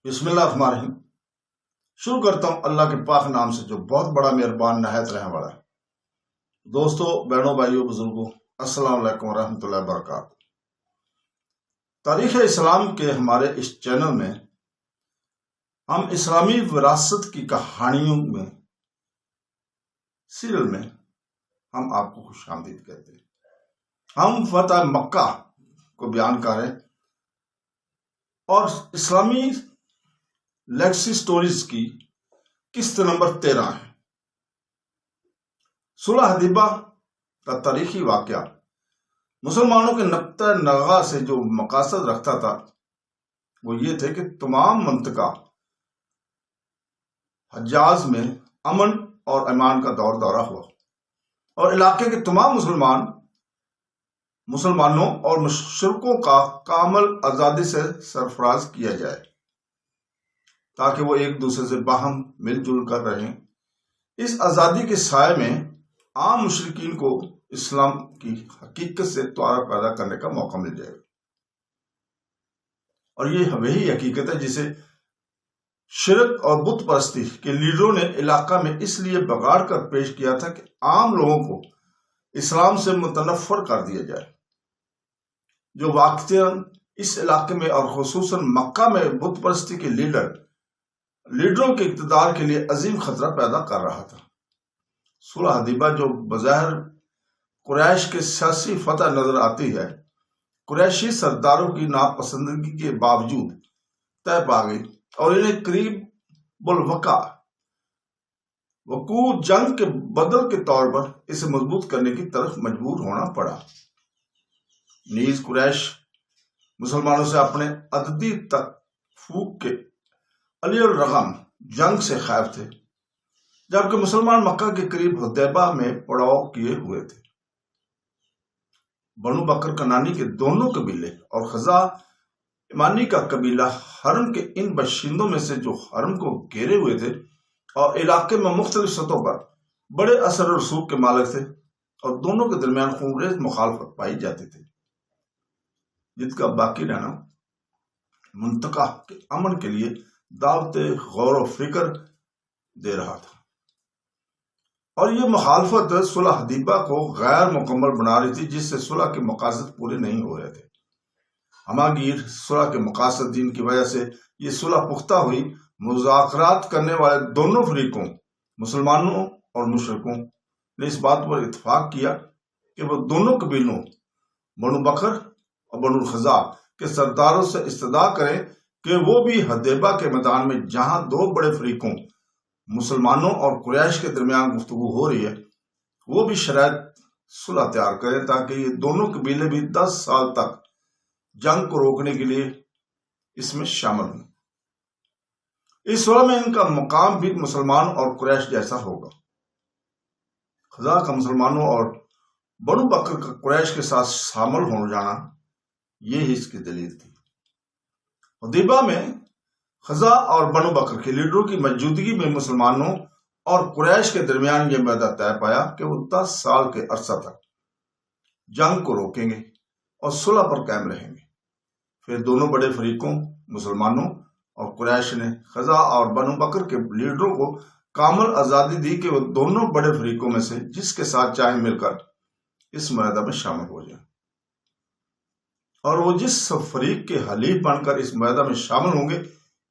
بسم اللہ الرحمن الرحیم۔ شروع کرتا ہوں اللہ کے پاک نام سے جو بہت بڑا مہربان نہایت رحم والا ہے۔ دوستو، بہنوں، بھائیوں، بزرگوں، السلام علیکم ورحمۃ اللہ وبرکاتہ۔ تاریخ اسلام کے ہمارے اس چینل میں ہم اسلامی وراثت کی کہانیوں میں سیریل میں ہم آپ کو خوش آمدید کہتے ہیں۔ ہم فتح مکہ کو بیان کر رہے ہیں اور اسلامی لیگسی سٹوریز کی قسط نمبر 13 ہے۔ صلح حدیبیہ کا تاریخی واقعہ مسلمانوں کے نقطہ نگاہ سے جو مقاصد رکھتا تھا وہ یہ تھے کہ تمام منطقہ حجاز میں امن اور ایمان کا دورہ ہوا اور علاقے کے تمام مسلمانوں اور مشرکوں کا کامل آزادی سے سرفراز کیا جائے تاکہ وہ ایک دوسرے سے باہم مل جل کر رہیں۔ اس آزادی کے سائے میں عام مشرکین کو اسلام کی حقیقت سے تعارف پیدا کرنے کا موقع مل جائے گا، اور یہ وہی حقیقت ہے جسے شرک اور بت پرستی کے لیڈروں نے علاقہ میں اس لیے بگاڑ کر پیش کیا تھا کہ عام لوگوں کو اسلام سے متنفر کر دیا جائے، جو واقعتاً اس علاقے میں اور خصوصاً مکہ میں بت پرستی کے لیڈروں کے اقتدار کے لیے عظیم خطرہ پیدا کر رہا تھا۔ صلح حدیبیہ جو بظاہر قریش کے سیاسی فتح نظر آتی ہے، قریشی سرداروں کی ناپسندگی کے باوجود طے پا گئی اور انہیں قریب وقوع جنگ کے بدل کے طور پر اسے مضبوط کرنے کی طرف مجبور ہونا پڑا۔ نیز قریش مسلمانوں سے اپنے عددی تفوق کے علی الرغم جنگ سے خائف تھے، جبکہ مسلمان مکہ کے قریب حدیبیہ میں پڑاؤ کیے ہوئے تھے۔ بنو بکر کنانی کے دونوں قبیلے اور خزاع ایمانی کا قبیلہ حرم کے ان باشندوں میں سے جو حرم کو گھیرے ہوئے تھے اور علاقے میں مختلف سطحوں پر بڑے اثر و رسوخ کے مالک تھے، اور دونوں کے درمیان خونریز مخالفت پائی جاتی تھی، جس کا باقی رہنا منطقہ کے امن کے لیے دعوت غور و فکر دے رہا تھا۔ اور یہ مخالفت صلح حدیبیہ کو غیر مکمل بنا رہی تھی، جس سے صلح کے مقاصد پورے نہیں ہو رہے تھے۔ ہماگیر صلح کے مقاصد جن کی وجہ سے یہ صلح پختہ ہوئی، مذاکرات کرنے والے دونوں فریقوں مسلمانوں اور مشرکوں نے اس بات پر اتفاق کیا کہ وہ دونوں قبیلوں بنو بکر اور بنو خزاع کے سرداروں سے استدعا کریں کہ وہ بھی حدیبیہ کے میدان میں جہاں دو بڑے فریقوں مسلمانوں اور قریش کے درمیان گفتگو ہو رہی ہے، وہ بھی شرائط صلح تیار کریں تاکہ یہ دونوں قبیلے بھی 10 سال تک جنگ کو روکنے کے لیے اس میں شامل ہوں۔ اس صلح میں ان کا مقام بھی مسلمان اور قریش جیسا ہوگا۔ خزاع کا مسلمانوں اور بنو بکر کا قریش کے ساتھ شامل ہو جانا یہی اس کی دلیل تھی۔ حدیبیہ میں خزاع اور بنو بکر کے لیڈروں کی موجودگی میں مسلمانوں اور قریش کے درمیان یہ معاہدہ طے پایا کہ وہ 10 سال کے عرصہ تک جنگ کو روکیں گے اور صلح پر قائم رہیں گے۔ پھر دونوں بڑے فریقوں مسلمانوں اور قریش نے خزاع اور بنو بکر کے لیڈروں کو کامل آزادی دی کہ وہ دونوں بڑے فریقوں میں سے جس کے ساتھ چاہیں مل کر اس معاہدہ میں شامل ہو جائیں، اور وہ جس فریق کے حلیف بن کر اس معاہدہ میں شامل ہوں گے،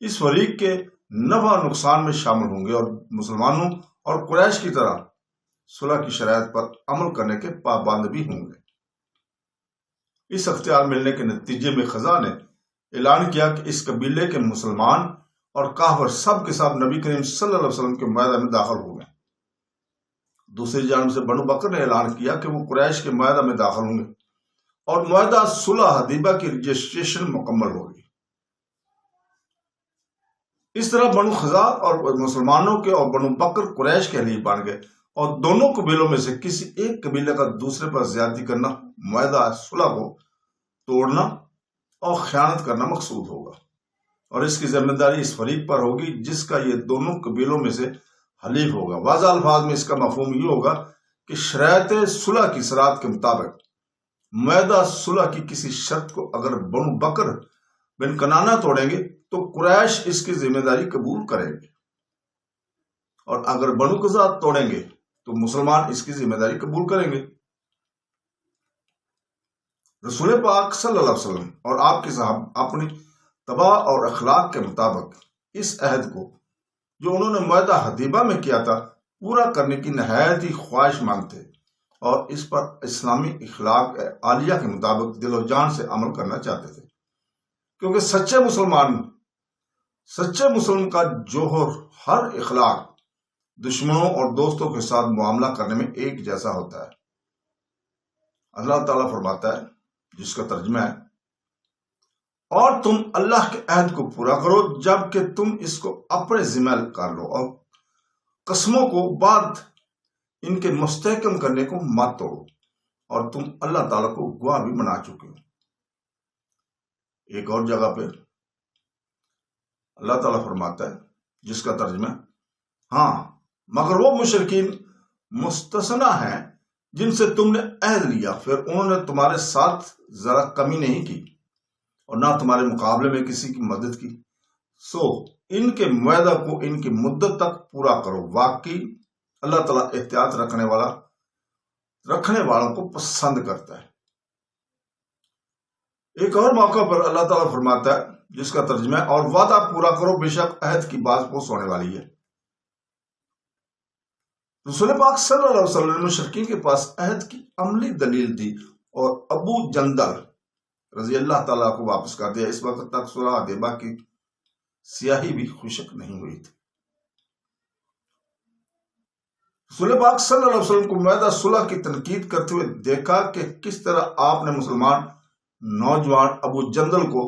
اس فریق کے نفع نقصان میں شامل ہوں گے اور مسلمانوں اور قریش کی طرح صلح کی شرائط پر عمل کرنے کے پابند بھی ہوں گے۔ اس اختیار ملنے کے نتیجے میں خزاع نے اعلان کیا کہ اس قبیلے کے مسلمان اور کافر سب کے سب نبی کریم صلی اللہ علیہ وسلم کے معاہدہ میں داخل ہو گئے۔ دوسری جانب سے بنو بکر نے اعلان کیا کہ وہ قریش کے معاہدہ میں داخل ہوں گے، اور معاہدہ صلح حدیبیہ کی رجسٹریشن مکمل ہوگی۔ اس طرح بنو خزاع اور مسلمانوں کے اور بنو بکر قریش کے حلیف بن گئے، اور دونوں قبیلوں میں سے کسی ایک قبیلے کا دوسرے پر زیادتی کرنا معاہدہ صلح کو توڑنا اور خیانت کرنا مقصود ہوگا، اور اس کی ذمہ داری اس فریق پر ہوگی جس کا یہ دونوں قبیلوں میں سے حلیف ہوگا۔ واضح الفاظ میں اس کا مفہوم یہ ہوگا کہ شرائط صلح کی شرائط کے مطابق معاہدہ صلح کی کسی شرط کو اگر بنو بکر بن کنانہ توڑیں گے تو قریش اس کی ذمہ داری قبول کریں گے، اور اگر بنو قزا توڑیں گے تو مسلمان اس کی ذمہ داری قبول کریں گے۔ رسول پاک صلی اللہ علیہ وسلم اور آپ کے صحابہ اپنی طبع اور اخلاق کے مطابق اس عہد کو جو انہوں نے معاہدہ حدیبہ میں کیا تھا پورا کرنے کی نہایت ہی خواہش مند تھے، اور اس پر اسلامی اخلاق عالیہ کے مطابق دل و جان سے عمل کرنا چاہتے تھے، کیونکہ سچے مسلم کا جوہر ہر اخلاق دشمنوں اور دوستوں کے ساتھ معاملہ کرنے میں ایک جیسا ہوتا ہے۔ اللہ تعالیٰ فرماتا ہے، جس کا ترجمہ ہے، اور تم اللہ کے عہد کو پورا کرو جب کہ تم اس کو اپنے ذمہ کر لو، اور قسموں کو بعد ان کے مستحکم کرنے کو مت توڑو، اور تم اللہ تعالیٰ کو گواہ بھی بنا چکے ہو۔ ایک اور جگہ پہ اللہ تعالیٰ فرماتا ہے، جس کا ترجمہ ہے، ہاں مگر وہ مشرکین مستثنی ہیں جن سے تم نے عہد لیا، پھر انہوں نے تمہارے ساتھ ذرا کمی نہیں کی اور نہ تمہارے مقابلے میں کسی کی مدد کی، سو ان کے معاہدہ کو ان کی مدت تک پورا کرو، واقعی اللہ تعالیٰ احتیاط رکھنے والوں کو پسند کرتا ہے۔ ایک اور موقع پر اللہ تعالیٰ فرماتا ہے، جس کا ترجمہ ہے، اور وعدہ پورا کرو، بے شک عہد کی باز پوش ہونے والی ہے۔ رسول پاک صلی اللہ علیہ وسلم نے مشرکین کے پاس عہد کی عملی دلیل دی اور ابو جندل رضی اللہ تعالیٰ کو واپس کر دیا۔ اس وقت تک صلح حدیبہ کی سیاہی بھی خشک نہیں ہوئی تھی۔ رسول پاک صلی اللہ علیہ وسلم کو معاہدہ صلح کی تنقید کرتے ہوئے دیکھا کہ کس طرح آپ نے مسلمان نوجوان ابو جندل کو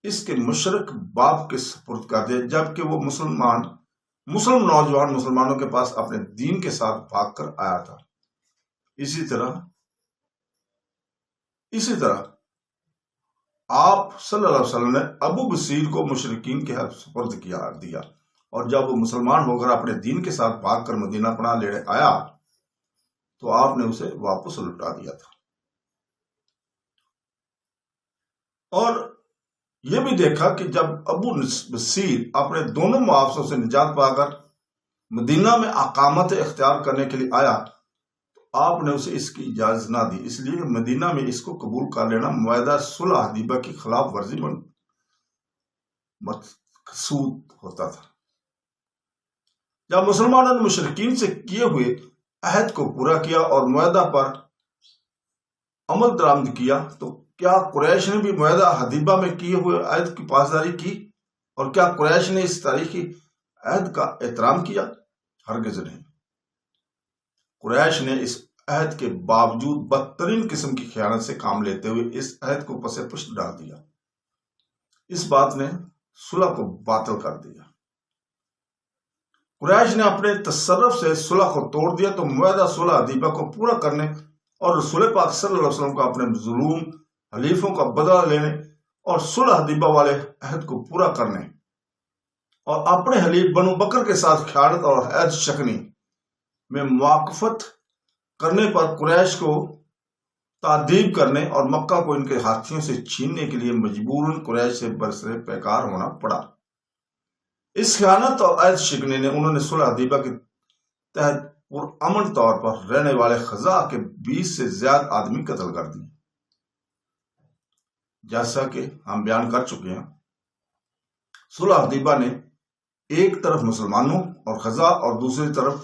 اس کے مشرک باپ کے سپرد کر دیا، جبکہ وہ مسلم نوجوان مسلمانوں کے پاس اپنے دین کے ساتھ بھاگ کر آیا تھا۔ اسی طرح آپ صلی اللہ علیہ وسلم نے ابو بصیر کو مشرکین کے سپرد دیا، اور جب وہ مسلمان ہو کر اپنے دین کے ساتھ بھاگ کر مدینہ پناہ لینے آیا تو آپ نے اسے واپس لوٹا دیا تھا۔ اور یہ بھی دیکھا کہ جب ابو بصیر اپنے دونوں معاوضوں سے نجات پا کر مدینہ میں اقامت اختیار کرنے کے لیے آیا تو آپ نے اسے اس کی اجازت نہ دی، اس لیے مدینہ میں اس کو قبول کر لینا معاہدہ صلح حدیبہ کی خلاف ورزی مقصود ہوتا تھا۔ جب مسلمانوں نے مشرکین سے کیے ہوئے عہد کو پورا کیا اور معاہدہ پر عمل درآمد کیا تو کیا قریش نے بھی معاہدہ حدیبہ میں کیے ہوئے عہد کی پاسداری کی؟ اور کیا قریش نے اس تاریخی عہد کا احترام کیا؟ ہرگز نہیں۔ قریش نے اس عہد کے باوجود بدترین قسم کی خیانت سے کام لیتے ہوئے اس عہد کو پس پشت ڈال دیا۔ اس بات نے صلح کو باطل کر دیا۔ قریش نے اپنے تصرف سے صلح کو توڑ دیا تو معاہدہ صلح حدیبہ کو پورا کرنے اور رسول پاک صلی اللہ علیہ وسلم کو اپنے ظلم حلیفوں کا بدلہ لینے اور صلح حدیبہ والے عہد کو پورا کرنے اور اپنے حلیف بنو بکر کے ساتھ خیانت اور عہد شکنی میں موافقت کرنے پر قریش کو تعذیب کرنے اور مکہ کو ان کے ہاتھیوں سے چھیننے کے لیے مجبوراً قریش سے برسر پیکار ہونا پڑا۔ اس خیانت اور عہد شکنی نے انہوں نے صلح حدیبہ کے تحت پرامن طور پر رہنے والے خزاع کے 20 سے زیادہ آدمی قتل کر دیے۔ جیسا کہ ہم بیان کر چکے ہیں، صلح حدیبہ نے ایک طرف مسلمانوں اور خزاع اور دوسری طرف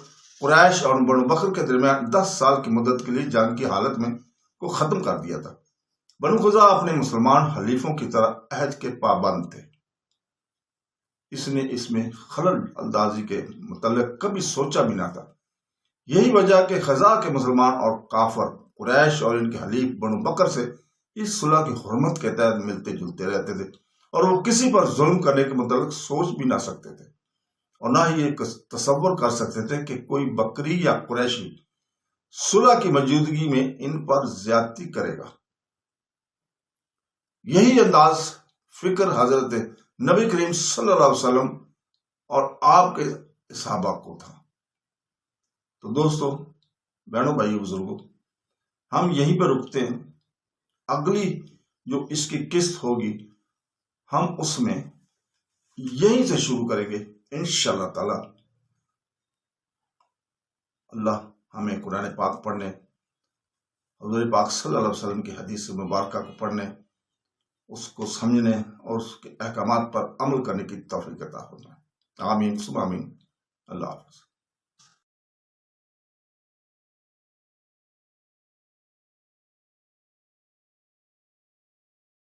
قریش اور بنو بکر کے درمیان 10 سال کی مدت کے لیے جنگ کی حالت میں کو ختم کر دیا تھا۔ بنو خزاع اپنے مسلمان حلیفوں کی طرح عہد کے پابند تھے۔ اس نے اس میں خلل اندازی کے متعلق کبھی سوچا بھی نہ تھا۔ یہی وجہ کہ خزاع کے مسلمان اور کافر قریش اور ان کے حلیف بنو بکر سے اس صلح کی حرمت کے تحت ملتے جلتے رہتے تھے، اور وہ کسی پر ظلم کرنے کے متعلق سوچ بھی نہ سکتے تھے، اور نہ ہی یہ تصور کر سکتے تھے کہ کوئی بکری یا قریشی صلح کی موجودگی میں ان پر زیادتی کرے گا۔ یہی انداز فکر حضرت نبی کریم صلی اللہ علیہ وسلم اور آپ کے صحابہ کو تھا۔ تو دوستو، بہنوں بھائیو بزرگوں، ہم یہیں پہ رکتے ہیں۔ اگلی جو اس کی قسط ہوگی ہم اس میں یہیں سے شروع کریں گے انشاءاللہ تعالی۔ اللہ ہمیں قرآن پاک پڑھنے، حضور پاک صلی اللہ علیہ وسلم کی حدیث مبارکہ کو پڑھنے، اس کو سمجھنے اور اس کے احکامات پر عمل کرنے کی توفیق عطا فرمائے۔ آمین ثم آمین۔ اللہ حافظ۔